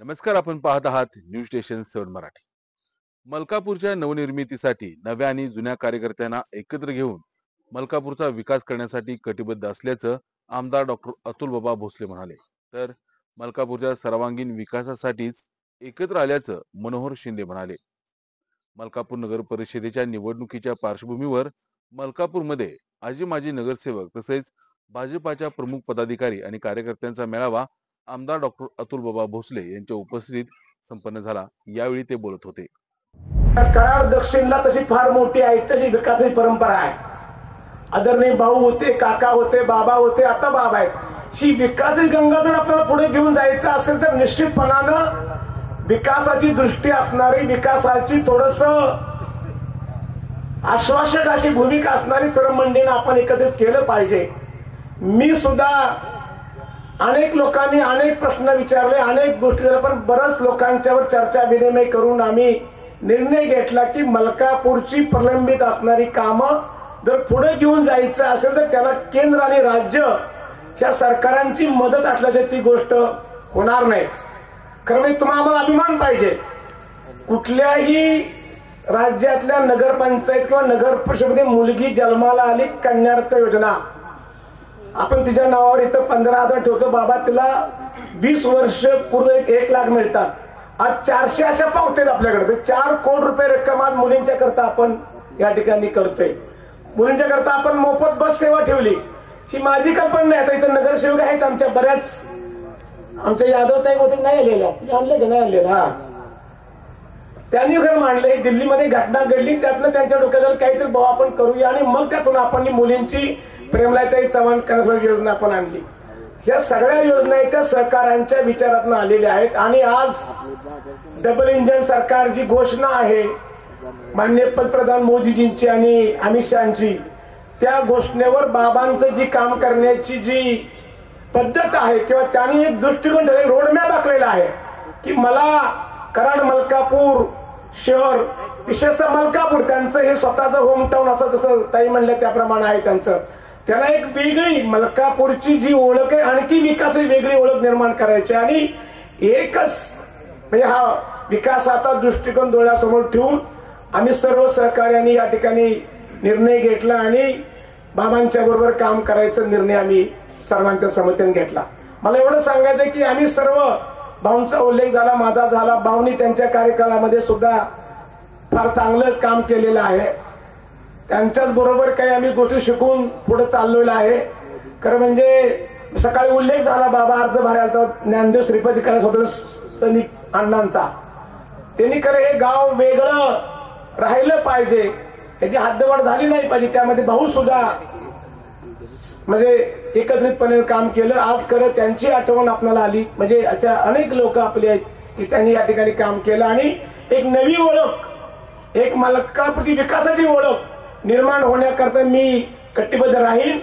नमस्कार, आपण पाहत आहात न्यूज स्टेशन 7 मराठी। मलकापूरच्या नवनिर्मितीसाठी नव्या आणि जुन्या कार्यकर्त्यांना एकत्र घेऊन मलकापूरचा विकास करण्यासाठी कटिबद्ध असल्याचं आमदार डॉक्टर अतुलबाबा भोसले म्हणाले। तर मलकापूरच्या सर्वांगीण विकासासाठीच एकत्र आल्याचं मनोहर शिंदे म्हणाले। मलकापूर नगर परिषदेच्या निवडणुकीच्या पार्श्वभूमीवर मलकापूरमध्ये आजी माजी नगरसेवक तसेच भाजपाच्या प्रमुख पदाधिकारी आणि कार्यकर्त्यांचा मेळावा आमदार डॉक्टर अतुलबाबा भोसले यांच्या उपस्थितीत संपन्न झाला। यावेळी ते बोलत होते। कराड दक्षिणला तशी फार मोठी ऐतिहासिक विकासाची परंपरा आहे। आदरणीय भाऊ होते, काका होते, बाबा होते, आता बाबा आहेत। ही विकासाची गंगा जर आपल्याला पुढे घेऊन जायचं असेल तर निश्चितपणानं विकासाची दृष्टी असणारी, विकासाची थोडस आश्वासक अशी भूमिका असणारी सर्व मंडळींना आपण एकत्रित केलं पाहिजे। मी सुद्धा अनेक लोकांनी अनेक प्रश्न विचारले, अनेक गोष्टी, पण बरेच लोकांच्यावर चर्चा विनिमय करून आम्ही निर्णय घेतला की मलकापूरची प्रलंबित असणारी कामं जर पुढे घेऊन जायचं असेल तर त्याला केंद्र आणि राज्य या सरकारांची मदत असल्याची ती गोष्ट होणार नाही। खरं म्हणजे तुम्हाला अभिमान पाहिजे, कुठल्याही राज्यातल्या नगरपंचायत किंवा नगर परिषदेमध्ये मुलगी जन्माला आली, कन्यार्थ योजना आपण तिच्या नावावर इथं 15,000 ठेवतो, बाबा तिला 20 वर्ष पूर्ण 1 लाख मिळतात। आज 400 अशा पावत्यात आपल्याकडे, 4 कोटी रुपये रक्कम आज मुलींच्या करता आपण या ठिकाणी करतोय। मुलींच्या करता आपण मोफत बस सेवा ठेवली, ही माझी कल्पना नाही। आता इथं नगरसेवक आहेत आमच्या बऱ्याच, आमच्या यादव ताई होते, नाही आलेल्या, आणले की नाही आणलेलं, हा त्यांनी घर मांडले। दिल्लीमध्ये घटना घडली, त्यातनं त्यांच्या डोक्यात काहीतरी भाऊ आपण करूया आणि मग त्यातून आपण मुलींची प्रेमलाताई चव्हाण करण्याची योजना आपण आणली। या सगळ्या योजना त्या सरकारांच्या विचारातून आलेल्या आहेत आणि आज डबल इंजिन सरकार जी घोषणा आहे माननीय पंतप्रधान मोदीजींची आणि अमित शहांची, त्या घोषणेवर बाबांचं जी काम करण्याची जी पद्धत आहे किंवा त्यांनी एक दृष्टिकोन रोडमॅप आखलेला आहे की मला कराड मलकापूर शहर, विशेषतः मलकापूर त्यांचं हे स्वतःचं होम टाउन असं जसं ताई म्हणलं त्याप्रमाणे आहे त्यांचं, त्याला एक वेगळी मलकापूरची जी ओळख आहे आणखी विकासाची वेगळी ओळख निर्माण करायची आणि एकच म्हणजे हा विकासाचा दृष्टिकोन डोळ्यासमोर ठेवून आम्ही सर्व सहकार्यांनी या ठिकाणी निर्णय घेतला आणि बाबांच्या बरोबर काम करायचा निर्णय आम्ही सर्वांच्या संमतीने घेतला। मला एवढं सांगायचं की आम्ही सर्व, भाऊंचा उल्लेख झाला, माझा झाला, भाऊंनी त्यांच्या कार्यकाळामध्ये सुद्धा फार चांगलं काम केलेलं आहे। त्यांच्याच बरोबर काही आम्ही गोष्टी शिकून पुढे चाललेलो आहे। खरं म्हणजे सकाळी उल्लेख झाला, बाबा अर्ज भरायला ज्ञानदेव श्रीपती करायला सैनिक अण्णांचा, त्यांनी खरं हे गाव वेगळं राहिलं पाहिजे, याची हद्दवाढ झाली नाही पाहिजे, त्यामध्ये भाऊ सुद्धा म्हणजे एकत्रितपणे काम केलं। आज खरं त्यांची आठवण आपल्याला आली, म्हणजे अशा अनेक लोक आपले आहेत की त्यांनी या ठिकाणी काम केलं आणि एक नवी ओळख, एक मलकापूरची विकासाची ओळख निर्माण होण्याकरता मी कटिबद्ध राहील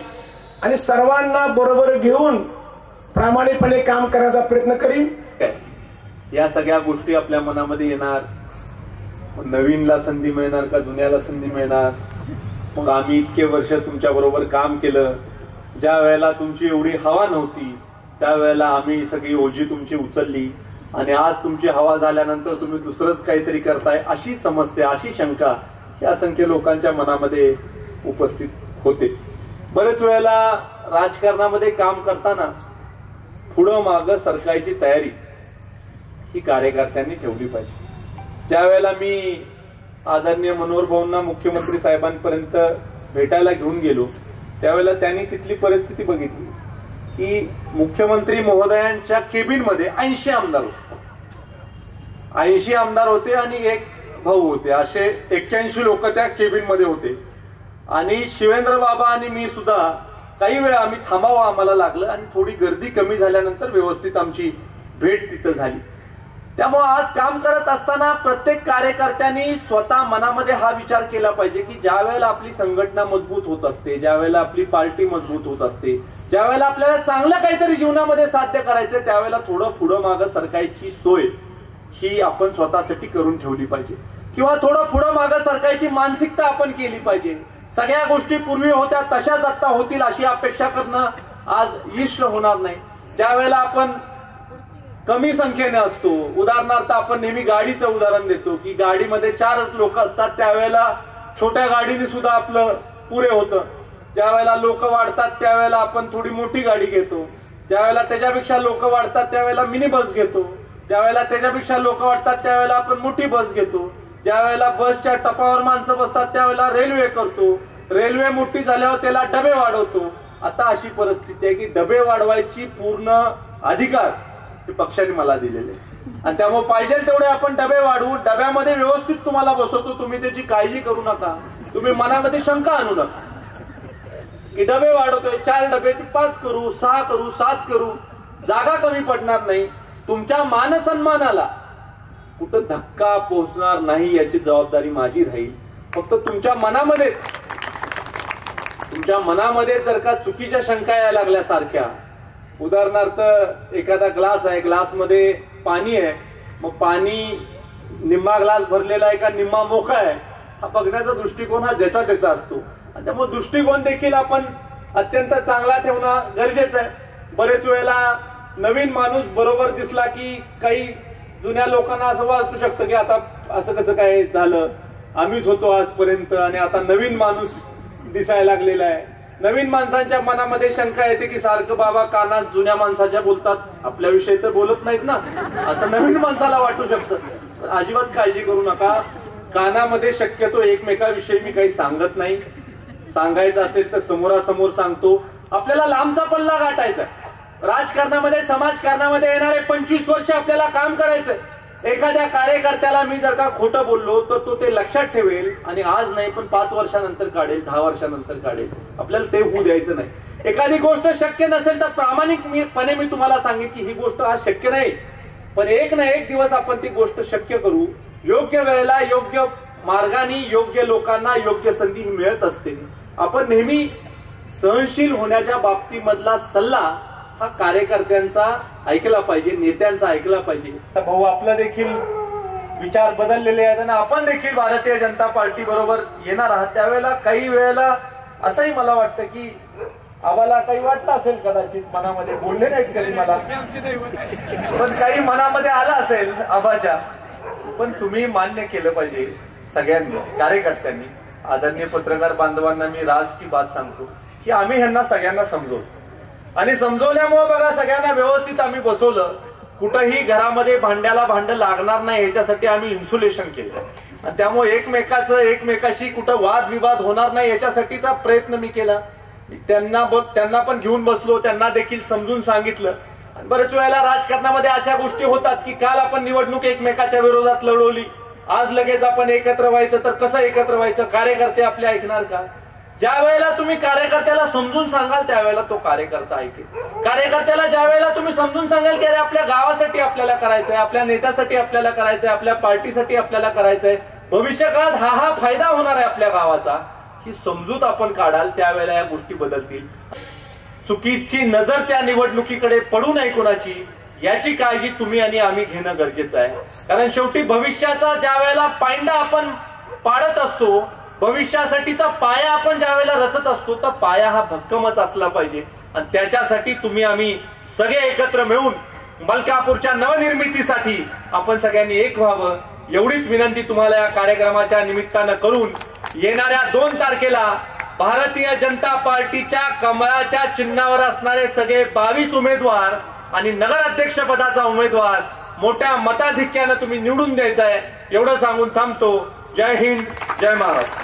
आणि सर्वांना बरोबर घेऊन प्रामाणिकपणे काम करण्याचा प्रयत्न करीन। या सगळ्या गोष्टी आपल्या मनामध्ये येणार, नवीनला संधी मिळणार का जुन्याला संधी मिळणार। मग आम्ही इतके वर्ष तुमच्या बरोबर काम केलं, ज्या वेळेला तुमची एवढी हवा नव्हती त्यावेळेला आम्ही सगळी ओझी तुमची उचलली आणि आज तुमची हवा झाल्यानंतर तुम्ही दुसरंच काहीतरी करताय अशी समस्या, अशी शंका ही असंख्य लोकांच्या मनामध्ये उपस्थित होते। बरेच वेळेला राजकारणामध्ये काम करताना पुढं मागं सरकायची तयारी ही कार्यकर्त्यांनी ठेवली पाहिजे। ज्या वेळेला मी आदरणीय मनोहर भाऊंना मुख्यमंत्री साहेबांपर्यंत भेटायला घेऊन गेलो त्यावेळेला त्यांनी तिथली परिस्थिती बघितली की मुख्यमंत्री महोदयांच्या केबिन मध्ये 80 आमदार होते, 80 आमदार होते आणि एक भाऊ होते, असे 81 लोक त्या केबिन मध्ये होते। आणि शिवेंद्र बाबा आणि मी सुद्धा काही वेळा आम्ही थांबावं आम्हाला लागलं आणि थोडी गर्दी कमी झाल्यानंतर व्यवस्थित आमची भेट तिथं झाली। त्यामुळे आज काम करत असताना प्रत्येक कार्यकर्त्यांनी स्वतः मनामध्ये हा विचार केला पाहिजे की ज्या वेळेला आपली संघटना मजबूत होत असते, ज्या वेळेला आपली पार्टी मजबूत होत असते, ज्या वेळेला आपल्याला चांगलं काहीतरी जीवनामध्ये साध्य करायचं त्यावेळेला थोडं पुढं मागं सरकायची सोय ही आपण स्वतःसाठी करून ठेवली पाहिजे किंवा थोडं पुढं मागं सरकायची मानसिकता आपण केली पाहिजे। सगळ्या गोष्टी पूर्वी होत्या तशाच आता होतील अशी अपेक्षा करणं आज इष्ट होणार नाही। ज्या वेळेला आपण कमी संख्येने असतो. उदाहरणार्थ आपण नेहमी गाडीचं उदाहरण देतो की गाडीमध्ये 4च लोक असतात, त्यावेळेला छोट्या गाडीने सुद्धा आपलं पुरे होतं. ज्या वेळेला लोक वाढतात त्यावेळेला आपण थोडी मोठी गाडी घेतो. ज्या वेळेला त्याच्यापेक्षा लोक वाढतात त्यावेळेला मिनी बस घेतो. ज्या वेळेला त्याच्यापेक्षा लोक वाढतात त्यावेळेला आपण मोठी बस घेतो. ज्या वेळेला बसच्या टपावर माणसं बसतात त्यावेळेला रेल्वे करतो. रेल्वे मोठी झाल्यावर त्याला डबे वाढवतो. आता अशी परिस्थिती आहे की डबे वाढवायची पूर्ण अधिकार हे पक्षाने मला दिलेले, आणि त्यामुळे पाहिजे तेवढे आपण डबे वाढवू. डब्यामध्ये व्यवस्थित तुम्हाला बसवतो, तुम्ही त्याची काळजी करू नका. तुम्ही मनामध्ये शंका आणू नका की डबे वाढवतोय, 4 डब्याचे 5 करू, 6 करू, 7 करू, जागा कमी पडणार नाही. तुमच्या मानसन्मानाला कुठं धक्का पोहोचणार नाही याची जबाबदारी माझी राहील. फक्त तुमच्या मनामध्ये जर का चुकीच्या शंका यायला लागल्या सारख्या, उदाहरणार्थ एखादा ग्लास आहे, ग्लासमध्ये पाणी आहे, मग पाणी निम्मा ग्लास भरलेला आहे का निम्मा मोकळा आहे, हा बघण्याचा दृष्टिकोन हा ज्याचा त्याचा असतो. आणि त्यामुळे दृष्टिकोन देखील आपण अत्यंत चांगला ठेवणं गरजेचं आहे. बरेच वेळेला नवीन माणूस बरोबर दिसला की काही जुन्या लोकांना असं वाटू शकतं की आता असं कसं काय झालं, आम्हीच होतो आजपर्यंत आणि आता नवीन माणूस दिसायला लागलेला आहे. नवीन माणसांच्या मनामध्ये शंका येते की सारखं बाबा कानात जुन्या माणसाच्या बोलतात, आपल्याविषयी तर बोलत नाहीत ना, असं नवीन माणसाला वाटू शकतं. अजिबात काळजी करू नका. कानामध्ये शक्यतो एकमेकाविषयी मी काही सांगत नाही. सांगायचं असेल तर समोरासमोर सांगतो. आपल्याला लांबचा पल्ला गाठायचा. राजकारणामध्ये समाजकारणामध्ये येणारे 25 वर्ष आपल्याला काम करायचंय. एखाद्या कार्यकर्त्याला मी जर का खोटं बोललो तर तो ते लक्षात ठेवेल आणि आज नाही पण 5 वर्षानंतर काढेल, 10 वर्षानंतर काढेल. आपल्याला ते होऊ द्यायचं नाही. एखादी गोष्ट शक्य नसेल तर प्रामाणिकपणे मी तुम्हाला सांगेन की ही गोष्ट आज शक्य नाही, पण एक ना एक दिवस आपण ती गोष्ट शक्य करू. योग्य वेळेला योग्य मार्गाने योग्य लोकांना योग्य संधी ही मिळत असते. आपण नेहमी सहनशील होण्याच्या बाबतीमधला सल्ला हा कार्यकर्त्यांचा ऐकला पाहिजे, नेत्यांचा ऐकला पाहिजे. भाऊ आपलं देखील विचार बदललेले आहेत आणि आपण देखील भारतीय जनता पार्टी बरोबर येणार आहात. त्यावेळेला काही वेळेला असंही मला वाटतं की आम्हाला काही वाटलं असेल, कदाचित मनामध्ये बोलले नाहीत कधी मला, पण काही मनामध्ये आलं असेल आबाच्या, पण तुम्ही मान्य केलं पाहिजे सगळ्यांनी, कार्यकर्त्यांनी. आदरणीय पत्रकार बांधवांना मी राज की बात सांगतो की आम्ही ह्यांना सगळ्यांना समजवतो आणि समजवल्यामुळे बघा सगळ्यांना व्यवस्थित आम्ही बसवलं. कुठंही घरामध्ये भांड्याला भांडं लागणार नाही याच्यासाठी आम्ही इन्सुलेशन केलं आणि त्यामुळे एकमेकाशी कुठं वादविवाद होणार नाही याच्यासाठीचा प्रयत्न मी केला. त्यांना पण घेऊन बसलो, त्यांना देखील समजून सांगितलं. बरेच वेळेला राजकारणामध्ये अशा गोष्टी होतात की काल आपण निवडणूक एकमेकाच्या विरोधात लढवली, आज लगेच आपण एकत्र व्हायचं, तर कसं एकत्र व्हायचं? कार्यकर्ते आपले ऐकणार का? ज्या वेळेला तुम्ही कार्यकर्त्याला समजून सांगाल त्यावेळेला तो कार्यकर्ता ऐकेल. कार्यकर्त्याला ज्या वेळेला तुम्ही समजून सांगाल की अरे आपल्या गावासाठी आपल्याला करायचंय, आपल्या नेत्यासाठी आपल्याला करायचंय, आपल्या पार्टीसाठी आपल्याला करायचंय, भविष्यकाळात हा फायदा होणार आहे आपल्या गावाचा, ही समजूत आपण काढाल त्यावेळेला या गोष्टी बदलतील. चुकीची नजर त्या निवडणुकीकडे पडू नये कोणाची, याची काळजी तुम्ही आणि आम्ही घेणं गरजेचं आहे. कारण शेवटी भविष्याचा ज्या वेळेला पायंडा आपण पाडत असतो, भविष्यासाठीचा पाया आपण ज्या वेळेला रचत असतो, तर पाया हा भक्कमच असला पाहिजे. आणि त्याच्यासाठी तुम्ही आम्ही सगळे एकत्र मिळून मलकापूरच्या नवनिर्मितीसाठी आपण सगळ्यांनी एक व्हावं, एवढीच विनंती तुम्हाला या कार्यक्रमाच्या निमित्तानं करून येणाऱ्या 2 तारखेला भारतीय जनता पार्टीच्या कमळाच्या चिन्हावर असणारे सगळे 22 उमेदवार आणि नगराध्यक्ष पदाचा उमेदवार मोठ्या मताधिक्यानं तुम्ही निवडून द्यायचा आहे, एवढं सांगून थांबतो. जय हिंद, जय महाराष्ट्र.